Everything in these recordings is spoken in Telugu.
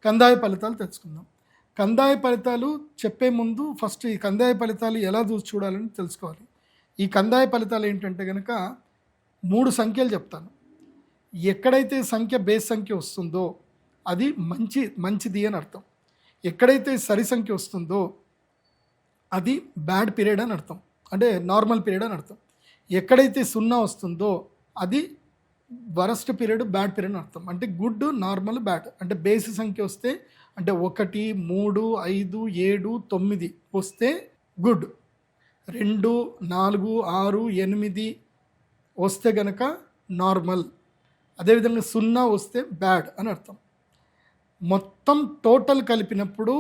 కందాయ ఫలితాలు తెలుసుకుందాం. కందాయ ఫలితాలు చెప్పే ముందు ఫస్ట్ ఈ కందాయ ఫలితాలు ఎలా చూడాలని తెలుసుకోవాలి. ఈ కందాయ ఫలితాలు ఏంటంటే గనక 3 సంఖ్యలు చెప్తాను. ఎక్కడైతే సంఖ్య బేస్ సంఖ్య వస్తుందో అది మంచిది అని అర్థం. ఎక్కడైతే సరి సంఖ్య వస్తుందో అది బ్యాడ్ పీరియడ్ అని అర్థం, అంటే నార్మల్ పీరియడ్ అని అర్థం. ఎక్కడైతే 0 వస్తుందో అది వరస్ట్ పీరియడ్, బ్యాడ్ పీరియడ్ అని అర్థం. అంటే గుడ్, నార్మల్, బ్యాడ్. అంటే బేసి సంఖ్య వస్తే అంటే 1, 3, 5, 7, 9 వస్తే గుడ్. 2, 4, 6, 8 వస్తే గనక నార్మల్. అదేవిధంగా 0 వస్తే బ్యాడ్ అని అర్థం. మొత్తం టోటల్ కలిపినప్పుడు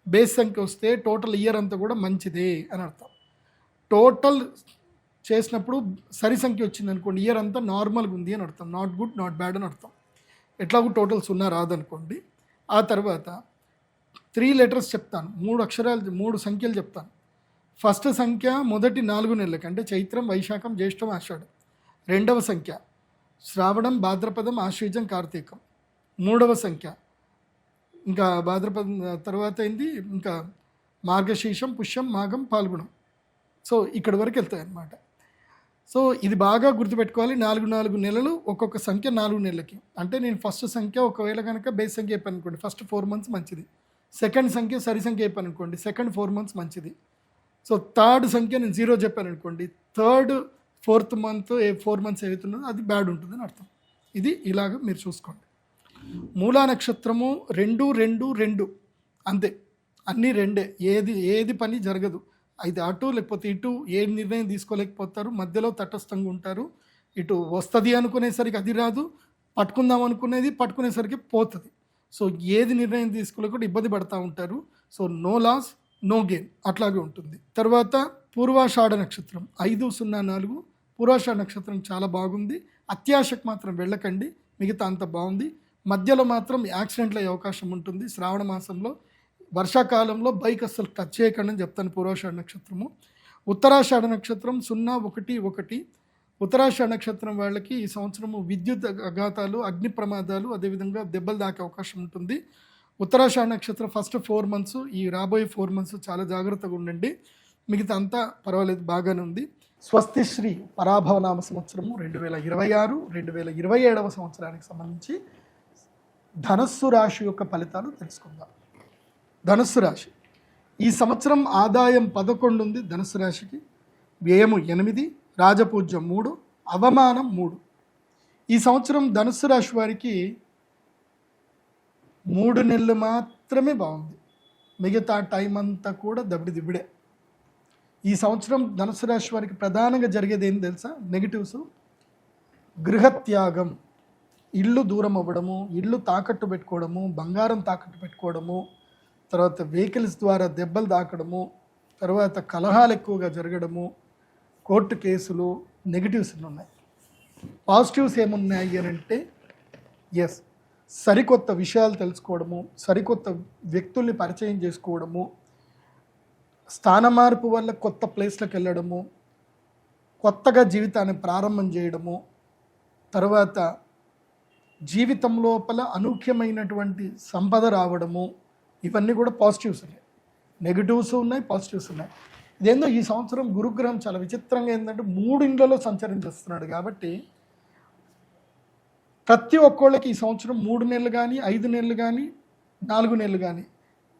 బేస్ సంఖ్య వస్తే టోటల్ ఇయర్ అంతా కూడా మంచిదే అని అర్థం. టోటల్ చేసినప్పుడు సరి సంఖ్య వచ్చింది అనుకోండి, ఇయర్ అంతా నార్మల్గా ఉంది అని అర్థం. నాట్ గుడ్, నాట్ బ్యాడ్ అని అర్థం. ఎట్లాగూ టోటల్ 0 రాదనుకోండి. ఆ తర్వాత 3 లెటర్స్ చెప్తాను, 3 సంఖ్యలు చెప్తాను. ఫస్ట్ సంఖ్య మొదటి 4 నెలలకి, అంటే చైత్రం, వైశాఖం, జ్యేష్టం, ఆషాఢం. రెండవ సంఖ్య శ్రావణం, భాద్రపదం, ఆశ్వీజం, కార్తీకం. మూడవ సంఖ్య ఇంకా భాద్రపదం తర్వాత అయింది ఇంకా మార్గశీర్షం, పుష్యం, మాఘం, పాల్గొనం. సో ఇక్కడ వరకు వెళ్తాయి అన్నమాట. సో ఇది బాగా గుర్తుపెట్టుకోవాలి. 4 నెలలు, ఒక్కొక్క సంఖ్య 4 నెలలకి. అంటే నేను ఫస్ట్ సంఖ్య ఒకవేళ కనుక బేస్ సంఖ్య చెప్పాను అనుకోండి, ఫస్ట్ 4 మంత్స్ మంచిది. సెకండ్ సంఖ్య సరి సంఖ్య చెప్పాను అనుకోండి, సెకండ్ 4 మంత్స్ మంచిది. సో థర్డ్ సంఖ్య నేను 0 చెప్పాను అనుకోండి, థర్డ్ 4th మంత్ 4 మంత్స్ ఏదైతున్నదో అది బ్యాడ్ ఉంటుందని అర్థం. ఇది ఇలాగ మీరు చూసుకోండి. మూలా నక్షత్రము 2, 2, 2 అంతే, అన్నీ రెండే. ఏది పని జరగదు. అయితే అటు లేకపోతే ఇటు ఏ నిర్ణయం తీసుకోలేకపోతారు, మధ్యలో తటస్థంగా ఉంటారు. ఇటు వస్తుంది అనుకునేసరికి అది రాదు, పట్టుకుందాం అనుకునేది పట్టుకునేసరికి పోతుంది. సో ఏది నిర్ణయం తీసుకోలేకుండా ఇబ్బంది పడుతూ ఉంటారు. So no loss, no gain, అట్లాగే ఉంటుంది. తర్వాత పూర్వాషాఢ నక్షత్రం 504. పూర్వాషాఢ నక్షత్రం చాలా బాగుంది. అత్యాశకు మాత్రం వెళ్ళకండి, మిగతా అంత బాగుంది. మధ్యలో మాత్రం యాక్సిడెంట్లు అయ్యే అవకాశం ఉంటుంది. శ్రావణ మాసంలో, వర్షాకాలంలో బైక్ అస్సలు టచ్ చేయకండి అని చెప్తాను. పూర్వాషాఢ నక్షత్రము. ఉత్తరాషాఢ నక్షత్రం 011. ఉత్తరాషాఢ నక్షత్రం వాళ్ళకి ఈ సంవత్సరము విద్యుత్ అఘాతాలు, అగ్ని ప్రమాదాలు, అదేవిధంగా దెబ్బలు దాకే అవకాశం ఉంటుంది. ఉత్తరాషాఢ నక్షత్రం ఫస్ట్ 4 మంత్స్, ఈ రాబోయే 4 మంత్స్ చాలా జాగ్రత్తగా ఉండండి. మిగతా అంతా పర్వాలేదు, బాగానే ఉంది. స్వస్తి శ్రీ పరాభవనామ సంవత్సరము 2026, 2027 సంవత్సరానికి సంబంధించి ధనస్సు రాశి యొక్క ఫలితాలు తెలుసుకుందాం. ధనుస్సు రాశి ఈ సంవత్సరం ఆదాయం 11 ఉంది ధనుస్సు రాశికి, వ్యయము 8, రాజపూజ్యం 3, అవమానం 3. ఈ సంవత్సరం ధనుస్సు రాశి వారికి 3 నెలలు మాత్రమే బాగుంది, మిగతా టైం అంతా కూడా దబ్బిడిదిబ్బిడే. ఈ సంవత్సరం ధనుస్సు రాశి వారికి ప్రధానంగా జరిగేది ఏంటి తెలుసా? నెగిటివ్స్. గృహత్యాగం, ఇల్లు దూరం అవ్వడము, ఇల్లు తాకట్టు పెట్టుకోవడము, బంగారం తాకట్టు పెట్టుకోవడము, తర్వాత వెహికల్స్ ద్వారా దెబ్బలు తాకడము, తర్వాత కలహాలు ఎక్కువగా జరగడము, కోర్టు కేసులు, నెగిటివ్స్ ఉన్నాయి. పాజిటివ్స్ ఏమున్నాయి అని అంటే ఎస్, సరికొత్త విషయాలు తెలుసుకోవడము, సరికొత్త వ్యక్తుల్ని పరిచయం చేసుకోవడము, స్థాన మార్పు వల్ల కొత్త ప్లేస్లకు వెళ్ళడము, కొత్తగా జీవితాన్ని ప్రారంభం చేయడము, తర్వాత జీవితం లోపల అనూఖ్యమైనటువంటి సంపద రావడము, ఇవన్నీ కూడా పాజిటివ్స్ ఉన్నాయి. నెగిటివ్స్ ఉన్నాయి, పాజిటివ్స్ ఉన్నాయి. ఇదేందో ఈ సంవత్సరం గురుగ్రహం చాలా విచిత్రంగా ఏంటంటే 3 ఇండ్లలో సంచరించేస్తున్నాడు. కాబట్టి ప్రతి ఒక్కళ్ళకి ఈ సంవత్సరం 3 నెలలు కానీ, 5 నెలలు కానీ, 4 నెలలు కానీ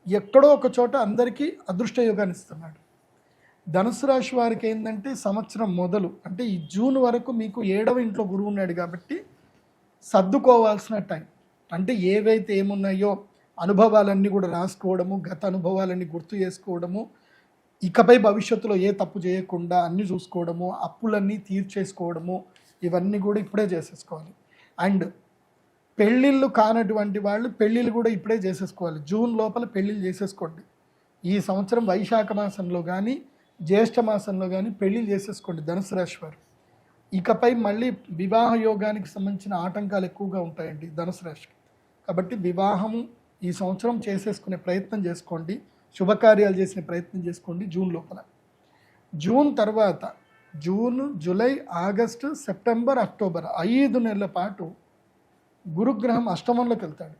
ఎక్కడో ఒక చోట అందరికీ అదృష్ట యోగాన్ని ఇస్తున్నాడు. ధనుసు రాశి వారికి ఏంటంటే సంవత్సరం మొదలు అంటే ఈ జూన్ వరకు మీకు 7వ ఇంట్లో గురువు ఉన్నాడు. కాబట్టి సర్దుకోవాల్సిన టైం. అంటే ఏవైతే ఏమున్నాయో అనుభవాలన్నీ కూడా రాసుకోవడము, గత అనుభవాలన్నీ గుర్తు చేసుకోవడము, ఇకపై భవిష్యత్తులో ఏ తప్పు చేయకుండా అన్నీ చూసుకోవడము, అప్పులన్నీ తీర్చేసుకోవడము, ఇవన్నీ కూడా ఇప్పుడే చేసేసుకోవాలి. అండ్ పెళ్ళిళ్ళు కానటువంటి వాళ్ళు పెళ్ళిళ్ళు కూడా ఇప్పుడే చేసేసుకోవాలి. జూన్ లోపల పెళ్ళిళ్ళు చేసేసుకోండి. ఈ సంవత్సరం వైశాఖ మాసంలో కానీ, జ్యేష్ఠ మాసంలో కానీ పెళ్ళిళ్ళు చేసేసుకోండి ధనుసు రాశి వారు. ఇకపై మళ్ళీ వివాహ యోగానికి సంబంధించిన ఆటంకాలు ఎక్కువగా ఉంటాయండి ధనుసు రాశికి. కాబట్టి వివాహము ఈ సంవత్సరం చేసేసుకునే ప్రయత్నం చేసుకోండి, శుభకార్యాలు చేసిన ప్రయత్నం చేసుకోండి జూన్ లోపల. జూన్ తర్వాత June, July, August, September, October 5 నెలల పాటు గురుగ్రహం అష్టమంలోకి వెళ్తాడు.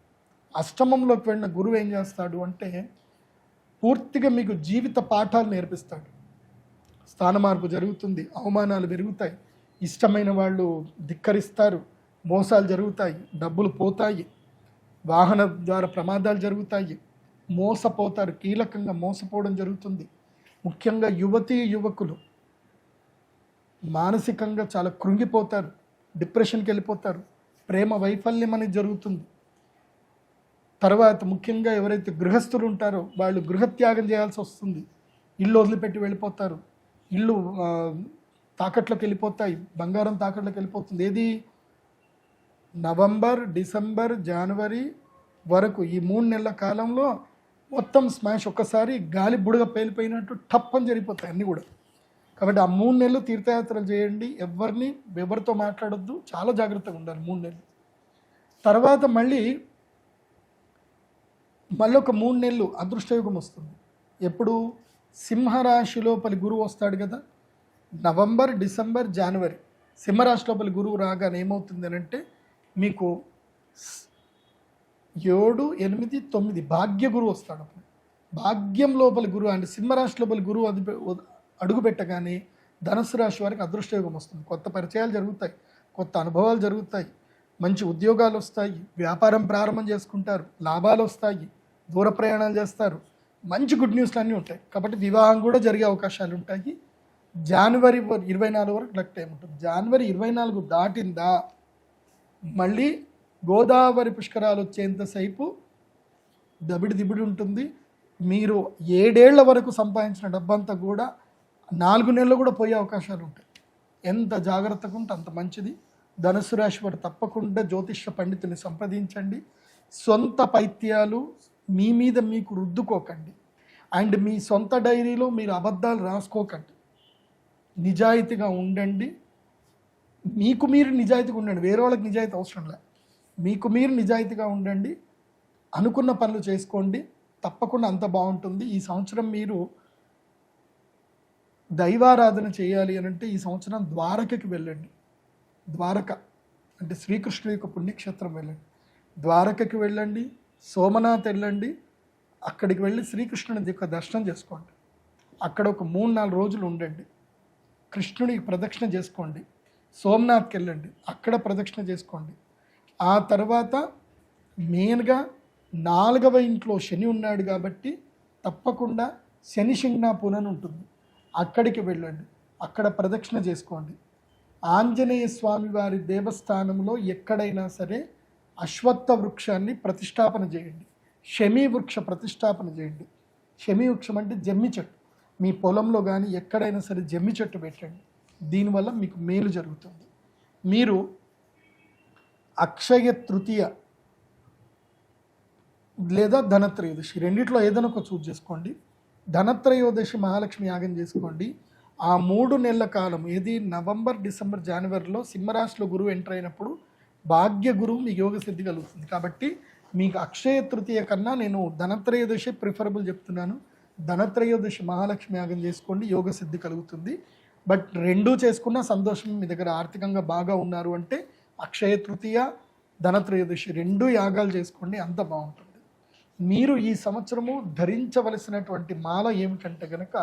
అష్టమంలోకి వెళ్ళిన గురువు ఏం చేస్తాడు అంటే పూర్తిగా మీకు జీవిత పాఠాలు నేర్పిస్తాడు. స్థాన మార్పు జరుగుతుంది, అవమానాలు పెరుగుతాయి, ఇష్టమైన వాళ్ళు ధిక్కరిస్తారు, మోసాలు జరుగుతాయి, డబ్బులు పోతాయి, వాహన ద్వారా ప్రమాదాలు జరుగుతాయి, మోసపోతారు, కీలకంగా మోసపోవడం జరుగుతుంది. ముఖ్యంగా యువతీ యువకులు మానసికంగా చాలా కృంగిపోతారు, డిప్రెషన్కి వెళ్ళిపోతారు, ప్రేమ వైఫల్యం అనేది జరుగుతుంది. తర్వాత ముఖ్యంగా ఎవరైతే గృహస్థులు ఉంటారో వాళ్ళు గృహత్యాగం చేయాల్సి వస్తుంది, ఇల్లు వదిలిపెట్టి వెళ్ళిపోతారు, ఇల్లు తాకట్లోకి వెళ్ళిపోతాయి, బంగారం తాకట్లోకి వెళ్ళిపోతుంది. ఏది నవంబర్, డిసెంబర్, జనవరి వరకు ఈ 3 నెలల కాలంలో మొత్తం స్మాష్, ఒక్కసారి గాలి బుడగ పేలిపోయినట్టు టప్ అని జరిగిపోతాయి అన్నీ కూడా. కాబట్టి ఆ 3 నెలలు తీర్థయాత్రలు చేయండి, ఎవరితో మాట్లాడొద్దు, చాలా జాగ్రత్తగా ఉండాలి 3 నెలలు. తర్వాత మళ్ళీ ఒక 3 నెలలు అదృష్టయుగం వస్తుంది. ఎప్పుడు? సింహరాశి లోపలి గురువు వస్తాడు కదా, నవంబర్, డిసెంబర్, జనవరి. సింహరాశి లోపలి గురువు రాగానే ఏమవుతుంది అని అంటే మీకు 7, 8, 9 భాగ్య గురువు వస్తాడు. భాగ్యం లోపలి గురువు అంటే సింహరాశి లోపలి గురువు అడుగు పెట్టగానే ధనుసు రాశి వారికి అదృష్టయోగం వస్తుంది. కొత్త పరిచయాలు జరుగుతాయి, కొత్త అనుభవాలు జరుగుతాయి, మంచి ఉద్యోగాలు వస్తాయి, వ్యాపారం ప్రారంభం చేసుకుంటారు, లాభాలు వస్తాయి, దూర ప్రయాణాలు చేస్తారు, మంచి గుడ్ న్యూస్లు అన్నీ ఉంటాయి. కాబట్టి వివాహం కూడా జరిగే అవకాశాలు ఉంటాయి. జనవరి 24 వరకు లక్ టైం ఉంటుంది. జనవరి 24 దాటిందా మళ్ళీ గోదావరి పుష్కరాలు వచ్చేంతసేపు దిబిడి ఉంటుంది. మీరు 7 ఏళ్ల వరకు సంపాదించిన డబ్బంతా కూడా 4 నెలలు కూడా పోయే అవకాశాలు ఉంటాయి. ఎంత జాగ్రత్తగా ఉంటే అంత మంచిది. ధనుసు రాశి వారు తప్పకుండా జ్యోతిష్య పండితుని సంప్రదించండి. సొంత పైత్యాలు మీ మీద మీకు రుద్దుకోకండి. అండ్ మీ సొంత డైరీలో మీరు అబద్ధాలు రాసుకోకండి. నిజాయితీగా ఉండండి. మీకు మీరు నిజాయితీగా ఉండండి, వేరే వాళ్ళకి నిజాయితీ అవసరం లేదు. మీకు మీరు నిజాయితీగా ఉండండి, అనుకున్న పనులు చేసుకోండి, తప్పకుండా అంత బాగుంటుంది. ఈ సంవత్సరం మీరు దైవారాధన చేయాలి అని అంటే ఈ సంవత్సరం ద్వారకకి వెళ్ళండి. ద్వారక అంటే శ్రీకృష్ణుడి యొక్క పుణ్యక్షేత్రం వెళ్ళండి. ద్వారకకి వెళ్ళండి, సోమనాథ్ వెళ్ళండి. అక్కడికి వెళ్ళి శ్రీకృష్ణుడి యొక్క దర్శనం చేసుకోండి. అక్కడ ఒక 3-4 రోజులు ఉండండి. కృష్ణుడికి ప్రదక్షిణ చేసుకోండి. సోమనాథ్కి వెళ్ళండి, అక్కడ ప్రదక్షిణ చేసుకోండి. ఆ తర్వాత మెయిన్గా 4వ ఇంట్లో శని ఉన్నాడు కాబట్టి తప్పకుండా శని శింగ్నాపూర్ అని ఉంటుంది, అక్కడికి వెళ్ళండి, అక్కడ ప్రదక్షిణ చేసుకోండి. ఆంజనేయ స్వామి వారి దేవస్థానంలో ఎక్కడైనా సరే అశ్వత్థ వృక్షాన్ని ప్రతిష్టాపన చేయండి. శమీ వృక్ష ప్రతిష్టాపన చేయండి. శమీ వృక్షం అంటే జమ్మి చెట్టు. మీ పొలంలో కానీ ఎక్కడైనా సరే జమ్మి చెట్టు పెట్టండి. దీనివల్ల మీకు మేలు జరుగుతుంది. మీరు అక్షయ తృతీయ లేదా ధనత్రయోదశి రెండిట్లో ఏదైనా ఒక చూజ్ చేసుకోండి. ధనత్రయోదశి మహాలక్ష్మి యాగం చేసుకోండి. ఆ 3 నెలల కాలం ఏది నవంబర్, డిసెంబర్, జనవరిలో సింహరాశిలో గురువు ఎంటర్ అయినప్పుడు భాగ్య గురువు మీకు యోగ సిద్ధి కలుగుతుంది. కాబట్టి మీకు అక్షయ తృతీయ కన్నా నేను ధనత్రయోదశి ప్రిఫరబుల్ చెప్తున్నాను. ధనత్రయోదశి మహాలక్ష్మి యాగం చేసుకోండి, యోగ సిద్ధి కలుగుతుంది. బట్ రెండూ చేసుకున్న సంతోషం. మీ దగ్గర ఆర్థికంగా బాగా ఉన్నారు అంటే అక్షయ తృతీయ, ధనత్రయోదశి 2 యాగాలు చేసుకోండి, అంత బాగుంటుంది. మీరు ఈ సంవత్సరము ధరించవలసినటువంటి మాల ఏమిటంటే కనుక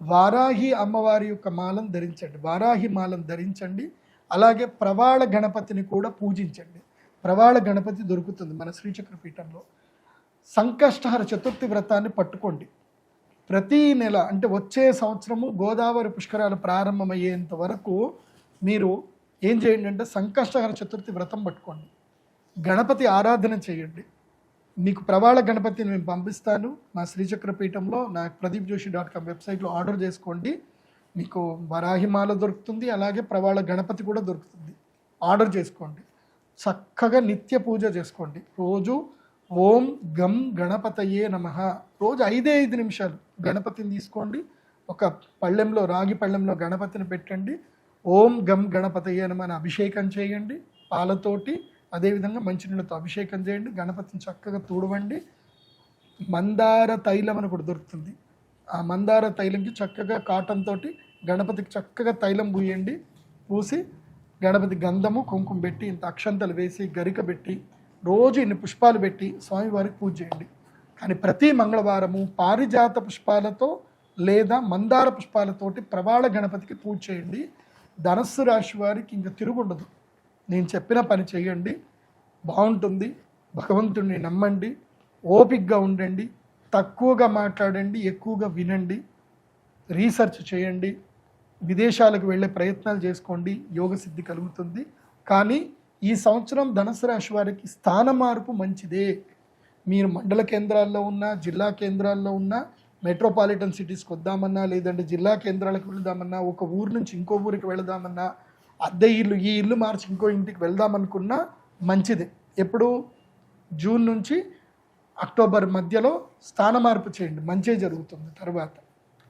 వారాహి అమ్మవారి యొక్క మాలను ధరించండి. వారాహి మాలను ధరించండి. అలాగే ప్రవాళ గణపతిని కూడా పూజించండి. ప్రవాళ గణపతి దొరుకుతుంది మన శ్రీచక్ర పీఠంలో. సంకష్టహర చతుర్థి వ్రతాన్ని పట్టుకోండి. ప్రతి నెల అంటే వచ్చే సంవత్సరము గోదావరి పుష్కరాలు ప్రారంభమయ్యేంత వరకు మీరు ఏం చేయండి అంటే సంకష్టహర చతుర్థి వ్రతం పట్టుకోండి. గణపతి ఆరాధన చేయండి. మీకు ప్రవాళ గణపతిని మేము పంపిస్తాను మా శ్రీచక్ర పీఠంలో. నా pradeepjoshi.com వెబ్సైట్లో ఆర్డర్ చేసుకోండి. మీకు వరాహిమాల దొరుకుతుంది, అలాగే ప్రవాళ గణపతి కూడా దొరుకుతుంది. ఆర్డర్ చేసుకోండి. చక్కగా నిత్య పూజ చేసుకోండి. రోజు ఓం గం గణపతయే నమః రోజు 5 నిమిషాలు గణపతిని తీసుకోండి. ఒక పళ్ళెంలో, రాగి పళ్ళెంలో గణపతిని పెట్టండి. ఓం గం గణపతయే నమః అని అభిషేకం చేయండి పాలతోటి. అదేవిధంగా మంచినీళ్ళతో అభిషేకం చేయండి. గణపతిని చక్కగా తుడవండి. మందార తైలం అని కూడా దొరుకుతుంది. ఆ మందార తైలంకి చక్కగా కాటన్ తోటి గణపతికి చక్కగా తైలం పూయండి. పూసి గణపతి గంధము కుంకుమ పెట్టి ఇంత అక్షంతలు వేసి గరిక పెట్టి రోజు ఇన్ని పుష్పాలు పెట్టి స్వామివారికి పూజ చేయండి. కానీ ప్రతి మంగళవారము పారిజాత పుష్పాలతో లేదా మందార పుష్పాలతోటి ప్రవాళ గణపతికి పూజ చేయండి. ధనస్సు రాశి వారికి ఇంకా తిరుగుండదు. నేను చెప్పిన పని చేయండి, బాగుంటుంది. భగవంతుడిని నమ్మండి, ఓపికగా ఉండండి, తక్కువగా మాట్లాడండి, ఎక్కువగా వినండి, రీసెర్చ్ చేయండి, విదేశాలకు వెళ్ళే ప్రయత్నాలు చేసుకోండి, యోగ సిద్ధి కలుగుతుంది. కానీ ఈ సంవత్సరం ధనుసు రాశి వారికి స్థాన మార్పు మంచిదే. మీరు మండల కేంద్రాల్లో ఉన్న, జిల్లా కేంద్రాల్లో ఉన్న, మెట్రోపాలిటన్ సిటీస్కి వద్దామన్నా, లేదంటే జిల్లా కేంద్రాలకు వెళదామన్నా, ఒక ఊరు నుంచి ఇంకో ఊరికి వెళదామన్నా, అద్దె ఇల్లు ఈ ఇల్లు మార్చి ఇంకో ఇంటికి వెళ్దామనుకున్నా మంచిదే. ఎప్పుడు జూన్ నుంచి అక్టోబర్ మధ్యలో స్థాన మార్పు చేయండి, మంచి జరుగుతుంది. తర్వాత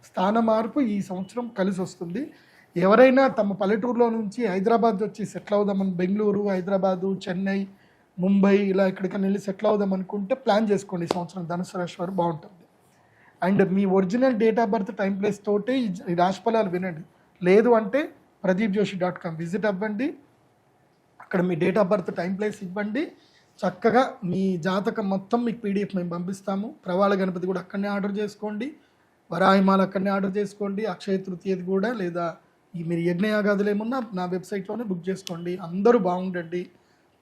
స్థాన మార్పు ఈ సంవత్సరం కలిసి వస్తుంది. ఎవరైనా తమ పల్లెటూరులో నుంచి హైదరాబాద్ వచ్చి సెటిల్ అవుదామని, బెంగళూరు, హైదరాబాదు, చెన్నై, ముంబై ఇలా ఎక్కడికైనా వెళ్ళి సెటిల్ అవుదాం అనుకుంటే ప్లాన్ చేసుకోండి. ఈ సంవత్సరం ధనుసు రాశి వారు బాగుంటుంది. And me original date of birth, time, place తోటి ఈ రాశిఫలాలు వినండి. లేదు అంటే pradeepjoshi.com విజిట్ అవ్వండి. అక్కడ మీ date of birth, time, place ఇవ్వండి. చక్కగా మీ జాతకం మొత్తం మీకు పీడిఎఫ్ మేము పంపిస్తాము. ప్రవాళ గణపతి కూడా అక్కడనే ఆర్డర్ చేసుకోండి, వరాహిమాల అక్కడనే ఆర్డర్ చేసుకోండి, అక్షయ తృతీయది కూడా, లేదా మీరు యజ్ఞయాగాదులు ఏమున్నా నా వెబ్సైట్లోనే బుక్ చేసుకోండి. అందరూ బాగుండండి,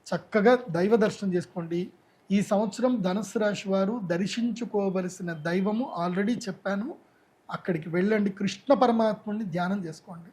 చక్కగా దైవ దర్శనం చేసుకోండి. ఈ సంవత్సరం ధనుస్సు రాశి వారు దర్శించుకోవలసిన దైవము ఆల్రెడీ చెప్పాను, అక్కడికి వెళ్ళండి. కృష్ణ పరమాత్ముడిని ధ్యానం చేసుకోండి.